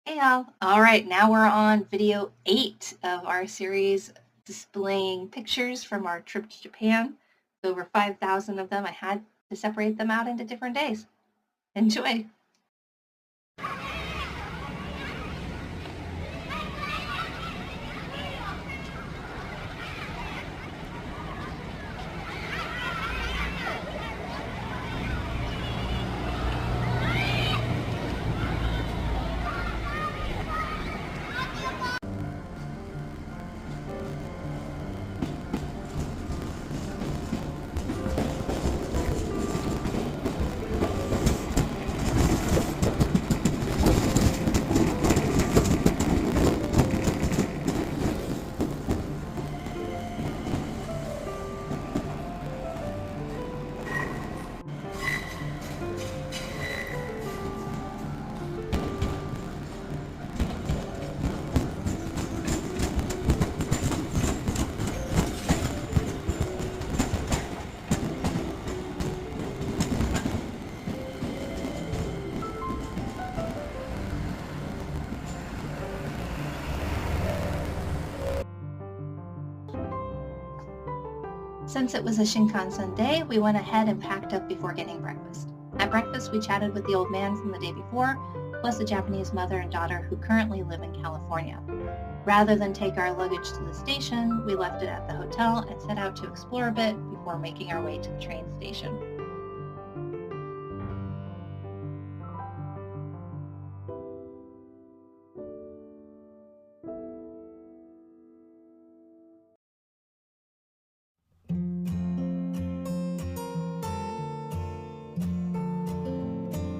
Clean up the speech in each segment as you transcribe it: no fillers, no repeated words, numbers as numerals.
Hey y'all. All right, now we're on video 8 of our series displaying pictures from our trip to Japan. Over 5,000 of them. I had to separate them out into different days. Enjoy. Since it was a shinkansen day, we went ahead and packed up before getting breakfast. At breakfast, we chatted with the old man from the day before, plus a Japanese mother and daughter who currently live in California. Rather than take our luggage to the station, we left it at the hotel and set out to explore a bit before making our way to the train station.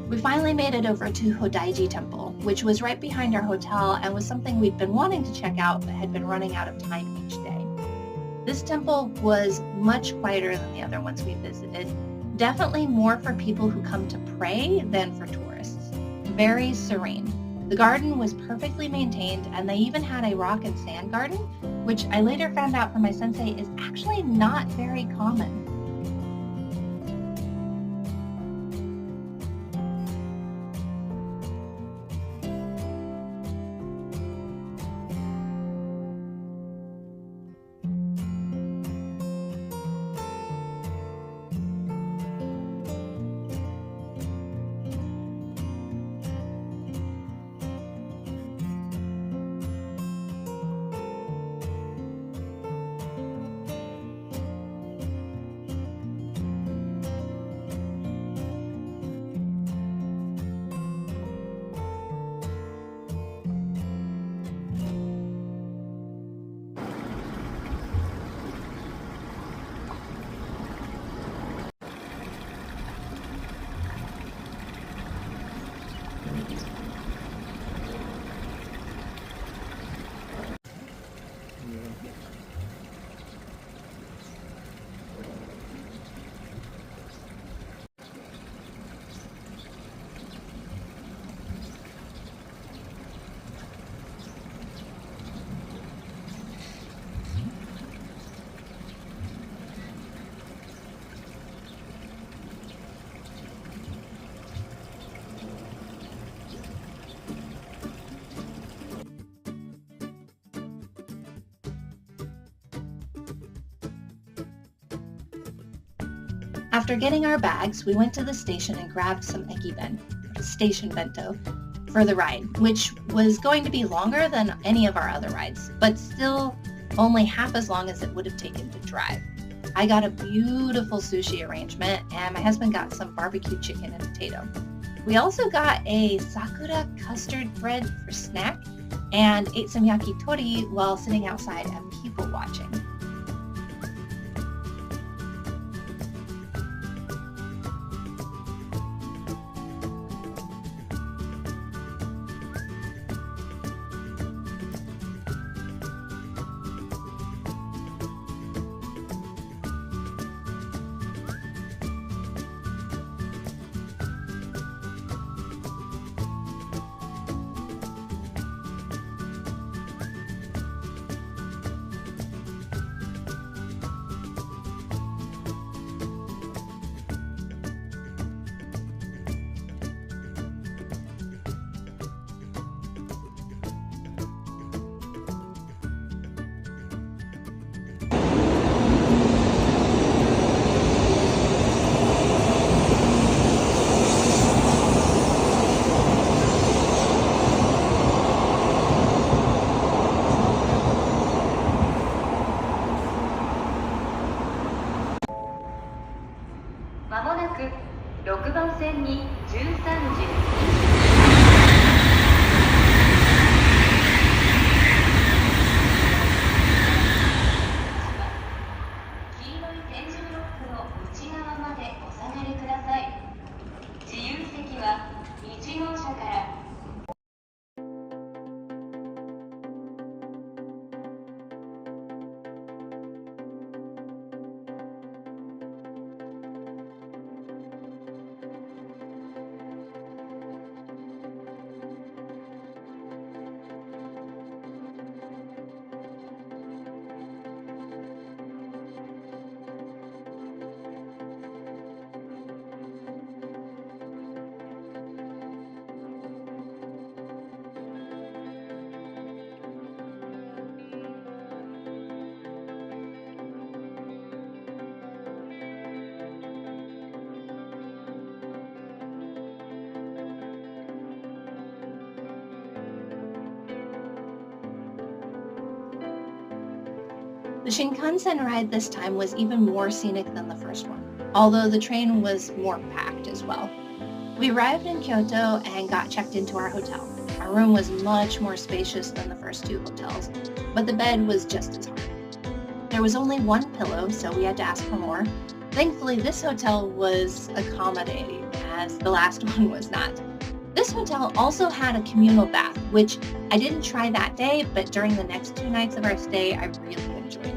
We finally made it over to Hodaiji Temple, which was right behind our hotel and was something we'd been wanting to check out but had been running out of time each day. This temple was much quieter than the other ones we visited, definitely more for people who come to pray than for tourists. Very serene. The garden was perfectly maintained, and they even had a rock and sand garden, which I later found out from my sensei is actually not very common. After getting our bags, we went to the station and grabbed some ekiben, station bento, for the ride, which was going to be longer than any of our other rides, but still only half as long as it would have taken to drive. I got a beautiful sushi arrangement, and my husband got some barbecue chicken and potato. We also got a sakura custard bread for snack and ate some yakitori while sitting outside and people watching. The Shinkansen ride this time was even more scenic than the first one, although the train was more packed as well. We arrived in Kyoto and got checked into our hotel. Our room was much more spacious than the first two hotels, but the bed was just as hard. There was only one pillow, so we had to ask for more. Thankfully, this hotel was accommodating, as the last one was not. This hotel also had a communal bath, which I didn't try that day, but during the next 2 nights of our stay, I really enjoyed it.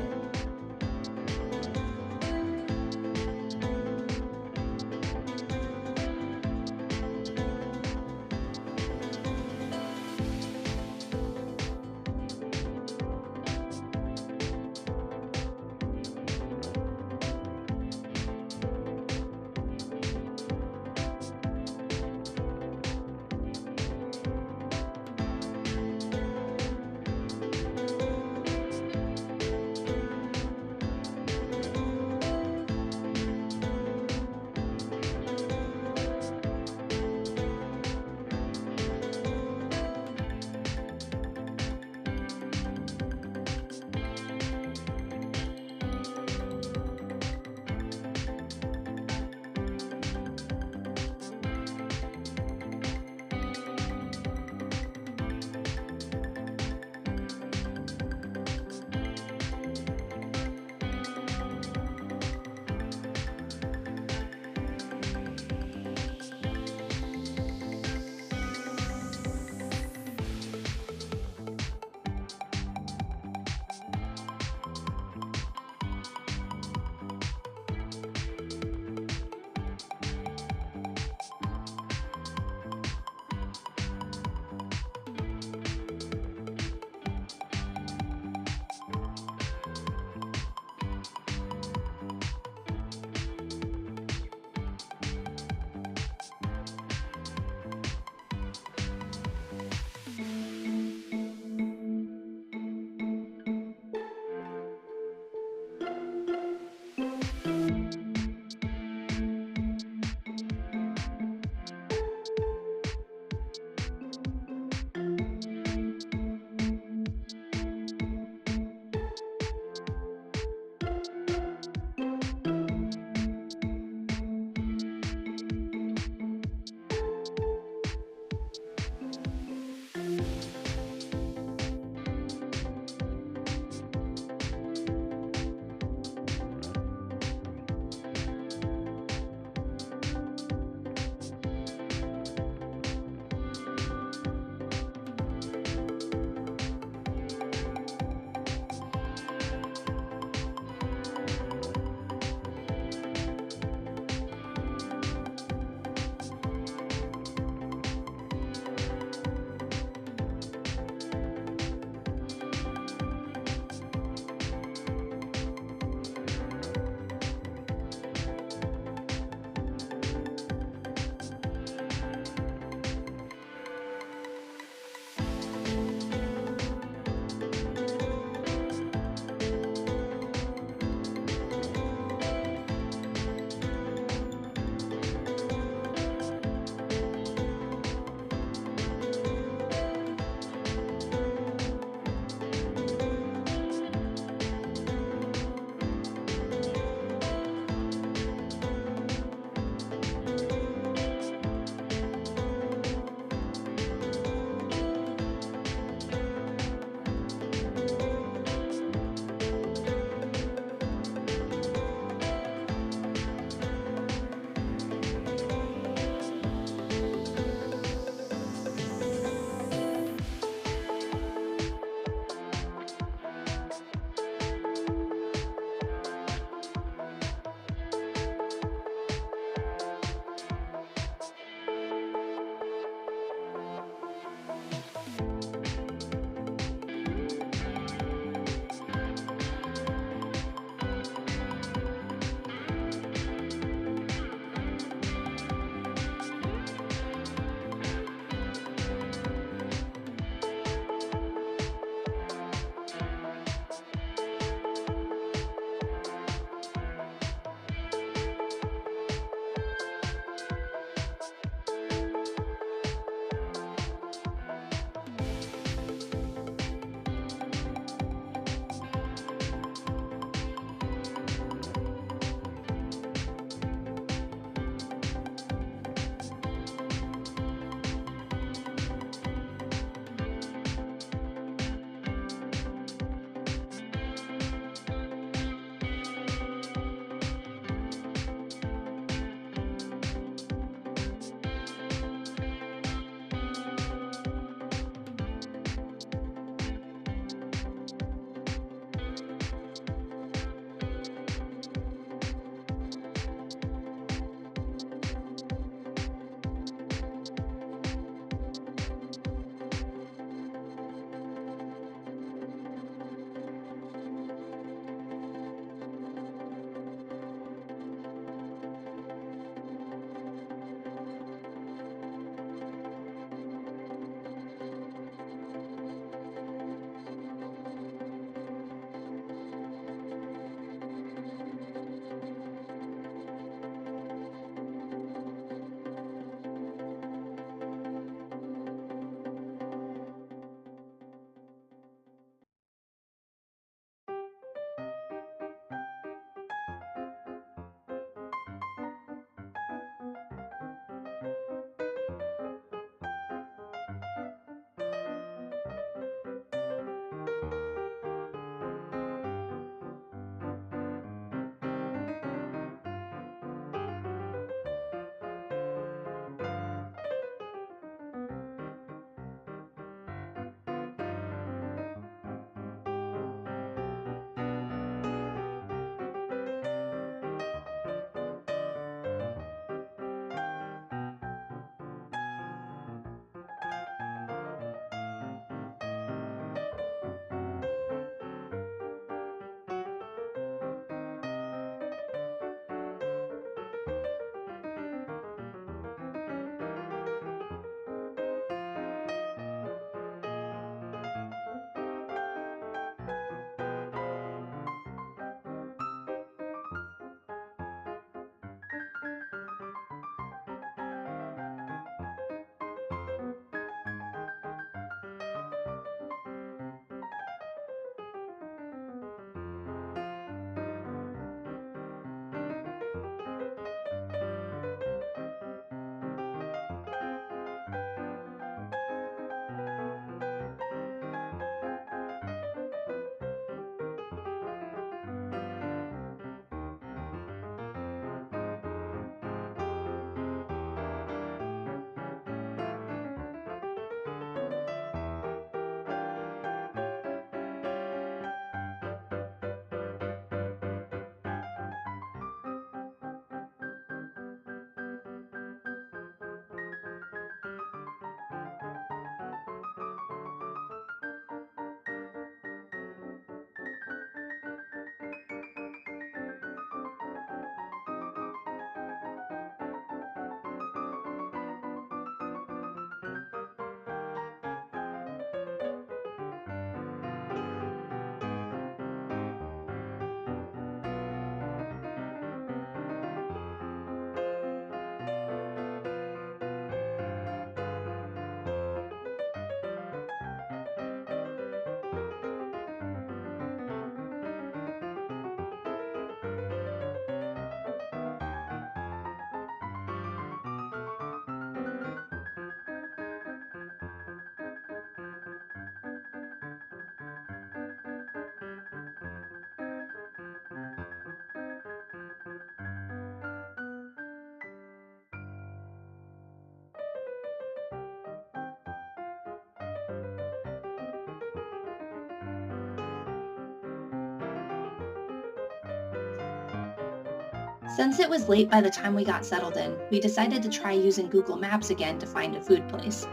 Since it was late by the time we got settled in, we decided to try using Google Maps again to find a food place.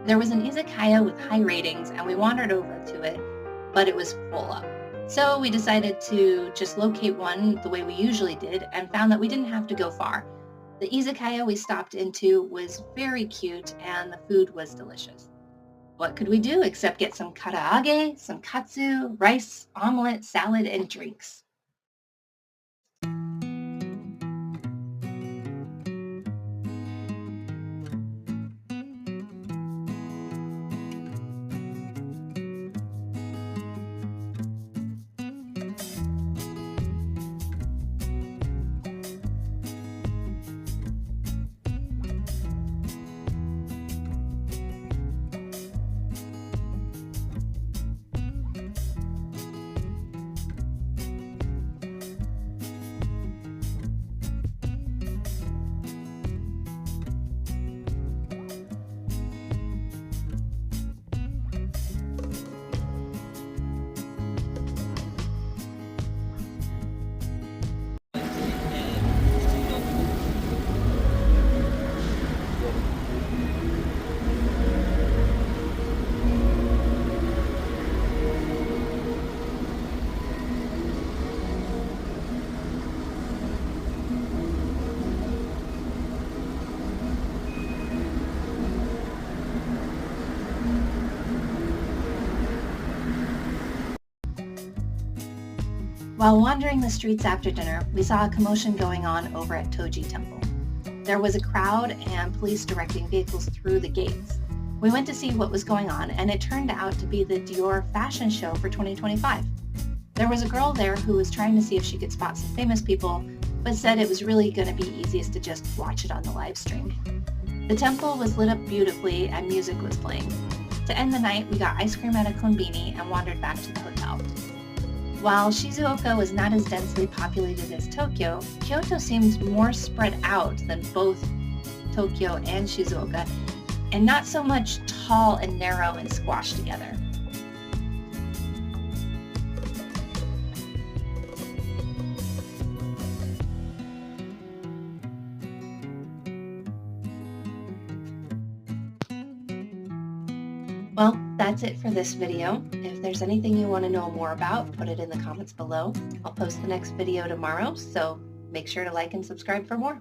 There was an izakaya with high ratings and we wandered over to it, but it was full up. So we decided to just locate one the way we usually did and found that we didn't have to go far. The izakaya we stopped into was very cute and the food was delicious. What could we do except get some karaage, some katsu, rice, omelet, salad, and drinks? While wandering the streets after dinner, we saw a commotion going on over at Toji Temple. There was a crowd and police directing vehicles through the gates. We went to see what was going on, and it turned out to be the Dior fashion show for 2025. There was a girl there who was trying to see if she could spot some famous people, but said it was really going to be easiest to just watch it on the live stream. The temple was lit up beautifully and music was playing. To end the night, we got ice cream at a konbini and wandered back to the hotel. While Shizuoka was not as densely populated as Tokyo, Kyoto seemed more spread out than both Tokyo and Shizuoka, and not so much tall and narrow and squashed together. Well, that's it for this video. If there's anything you want to know more about, put it in the comments below. I'll post the next video tomorrow, so make sure to like and subscribe for more.